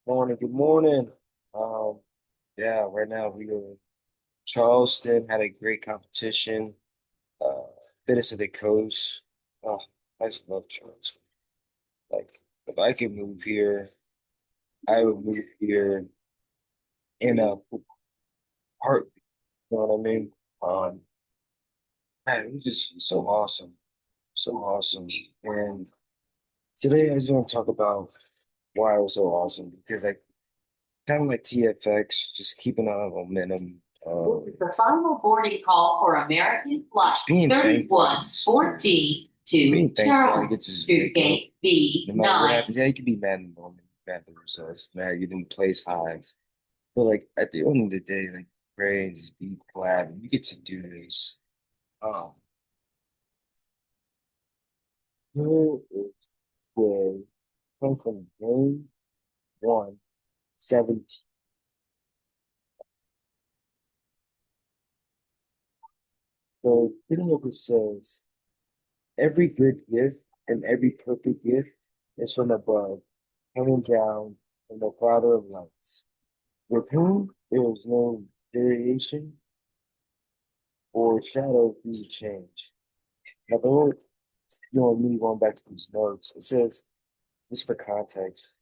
Morning, good morning. Um, yeah, right now we are in Charleston, had a great competition. Uh, Fittest of the Coast. Oh, I just love Charleston. Like, if I could move here, I would move here in a heartbeat. You know what I mean? Um, Man, it was just so awesome, so awesome. And today I just want to talk about why it was so awesome because I kind of like TFX, just keeping on momentum. The final boarding call for American Flight Just being thankful I get to just do 3114 this. to Being thankful I Charlotte get to just to wake up. Gate No matter what B9. happens. Yeah, you can be mad in the moment, mad at the results, mad you didn't place high. But like at the end of the day, like pray and just be glad you get to do this. Um, here is the come from game 117. So pretty much it says every good gift and every perfect gift is from above, coming down from the Father of lights, with whom there is no variation or shadow due to change. Now, the Lord, me going back to these notes, it says, just for context,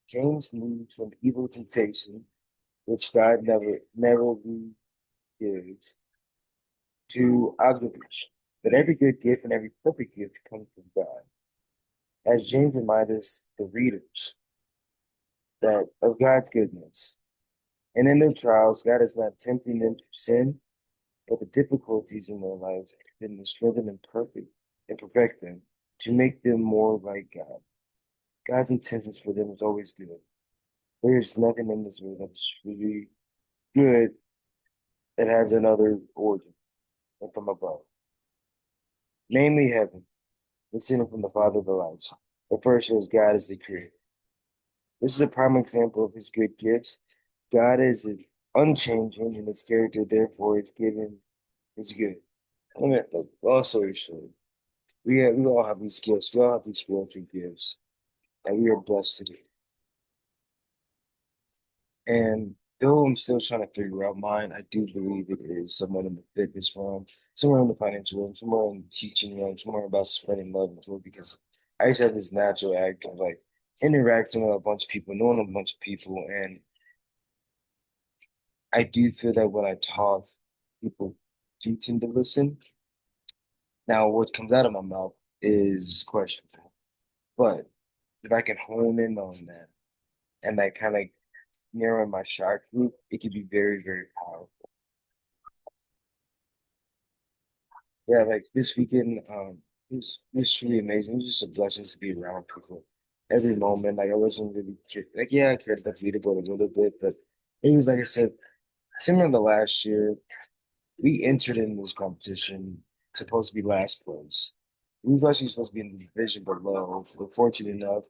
James moves from evil temptation, which God never gives, to observation. That every good gift and every perfect gift comes from God. As James reminds us, the readers, that of God's goodness. And in their trials, God is not tempting them to sin, but the difficulties in their lives have been to strengthen and perfect them, to make them more like God. God's intentions for them is always good. There is nothing in this world that's really good that has another origin than from above, namely heaven, descending from the Father of the lights. The first shows God as the creator. This is a prime example of his good gifts. God is unchanging in his character, therefore his giving is good. I mean, long story short, we all have these gifts. We all have these spiritual gifts that we are blessed to do. And though I'm still trying to figure out mine, I do believe it is somewhere in the fitness realm, somewhere in the financial realm, somewhere in the teaching realm, somewhere about spreading love and joy. Because I used to have this natural act of like interacting with a bunch of people, knowing a bunch of people, and I do feel that when I talk, people do tend to listen. Now, what comes out of my mouth is questionable, but if I can hone in on that and that kind of narrow my shot group, it can be very, very powerful. Yeah, like this weekend, it was truly amazing. It was just a blessing to be around people every moment. Like I wasn't really like yeah, I cared about leaderboard a little bit, but it was like I said, similar to last year, we entered in this competition supposed to be last place. We were actually supposed to be in the division below. We're fortunate enough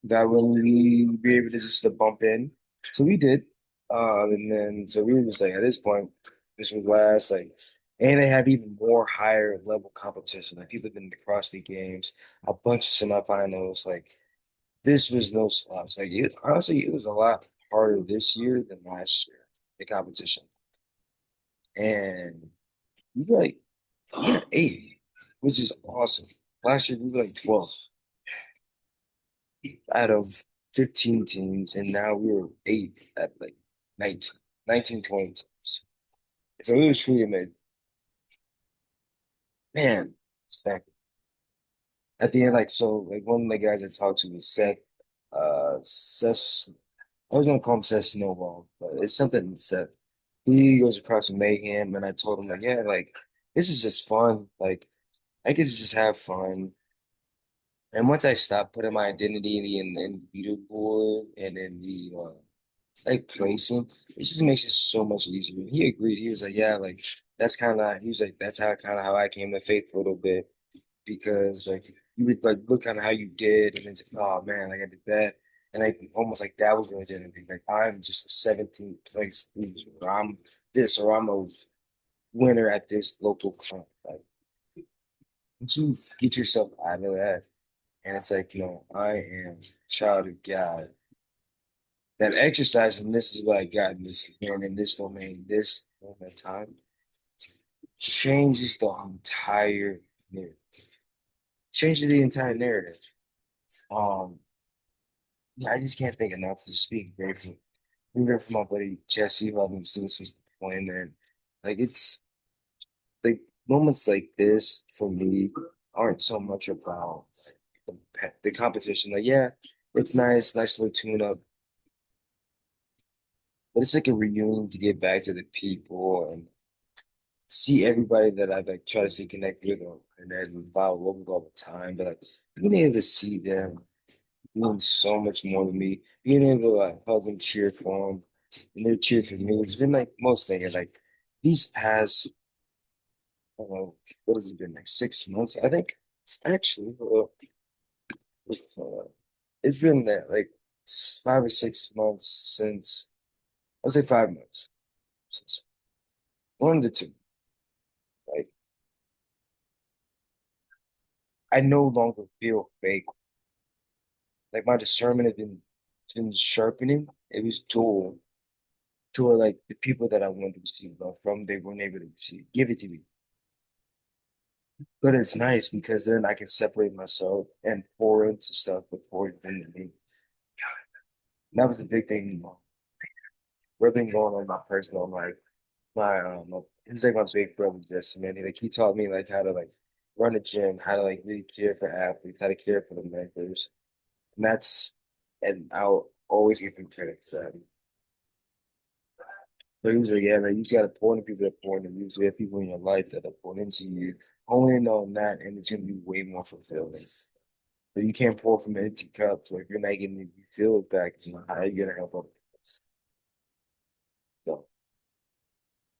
that when we be able to just to bump in. So we did. And then so we were just like at this point, this was last like and they have even more higher level competition. Like people been in the CrossFit games, a bunch of semifinals. Like this was no slouch. Like it honestly, it was a lot harder this year than last year, the competition. And we got eight, which is awesome. Last year we were like 12 out of 15 teams, and now we were eight at like 19, 20 teams. So it was truly amazing. Man, stack. At the end, like, so, like, one of the guys I talked to was Seth, Seth, I was gonna call him Seth Snowball, but it's something Seth. He goes across with Mayhem, and I told him, like, yeah, like, this is just fun. Like, I get to just have fun. And once I stopped putting my identity in the leaderboard and in the like placing, it just makes it so much easier. And he agreed. He was like, yeah, like that's kind of he was like, that's how kind of how I came to faith for a little bit because like you would like look kind of how you did and then say, oh man, like I did that. And like almost like that was your identity. Like I'm just a 17th place loser, or I'm this, or I'm a winner at this local comp. Like, once you get yourself out of that, And it's like, I am a child of God. That exercise, and this is what I got in this and in this domain, this moment of time, changes the entire narrative. Changes the entire narrative. Um, yeah, I just can't think enough to speak grateful. I'm grateful for my buddy Jesse, who I've been seeing since the point, and like it's like moments like this for me aren't so much about the competition. Like, yeah, it's nice little tune up, but it's like a reunion to get back to the people and see everybody that I like try to stay connected with and that involved local all the time. But like being able to see them means so much more to me. Being able to like hug and cheer for them and they're cheering for me. It's been like most things like these past what has it been like 6 months? I think actually it's been that like 5 or 6 months since I'll say 5 months since one of the two. Like I no longer feel fake. Like my discernment has been sharpening. It was dual to where like the people that I wanted to receive love from, they weren't able to give it to me. But it's nice because then I can separate myself and pour into stuff before it into me. And that was a big thing. What been going on in my personal life. He's like my big brother, Jesse, man. He taught me like how to like run a gym, how to like really care for athletes, how to care for the members. And and I'll always give him credit for that. But he was like, yeah, man, you just gotta pour into people that pour into you. So you have people in your life that are pouring into you. Hone in on that, and it's gonna be way more fulfilling. So you can't pour from an empty cup. So if you're not getting it refilled back, how are you gonna help others? So,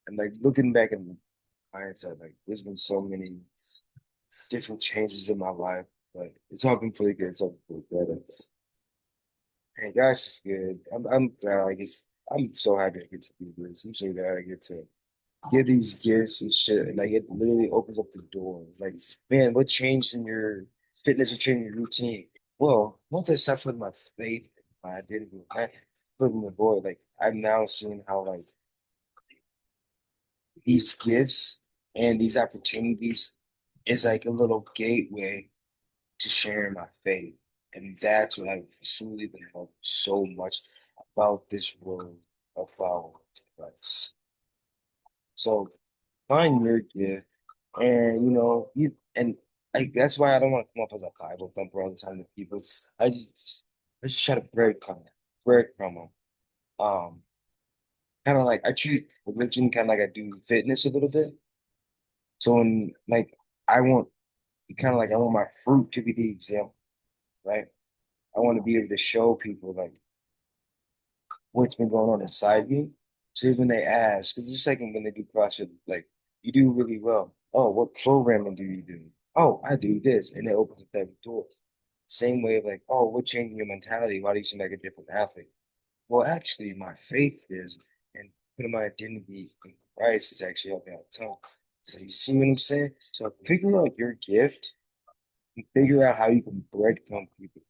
and like looking back in hindsight, like there's been so many different changes in my life, but it's all been for the good. It's all been for the better. And gosh, it's good. I'm glad I'm so happy I get to do this. I'm so glad I get to get these gifts and shit. And like it literally opens up the door. Like, man, what changed in your fitness? What changed in your routine? Well, once I stopped putting my faith in my identity, I put in the void. Like I'm now seeing how like these gifts and these opportunities is like a little gateway to sharing my faith. And that's what I've truly been helped so much about this world of following Christ. So find your gift and you and like that's why I don't want to come up as a Bible thumper all the time to people. I just try to breadcrumb them. Um kind of like I treat religion kind of like I do fitness a little bit. So when like I want kind of like I want my fruit to be the example, right? I want to be able to show people like what's been going on inside me. So when they ask, because it's like when they do CrossFit, like you do really well. Oh, what programming do you do? Oh, I do this, and it opens up that door. Same way of like, oh, what changing your mentality? Why do you seem like a different athlete? Well, actually, my faith is, and putting my identity in Christ is actually helping out a ton. So you see what I'm saying? So figure out your gift and figure out how you can breadcrumb people.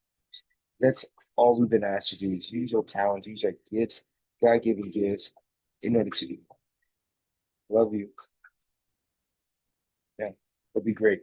That's all we've been asked to do is use your talents, use your gifts, God-given gifts in order to love you. Yeah, it'll be great.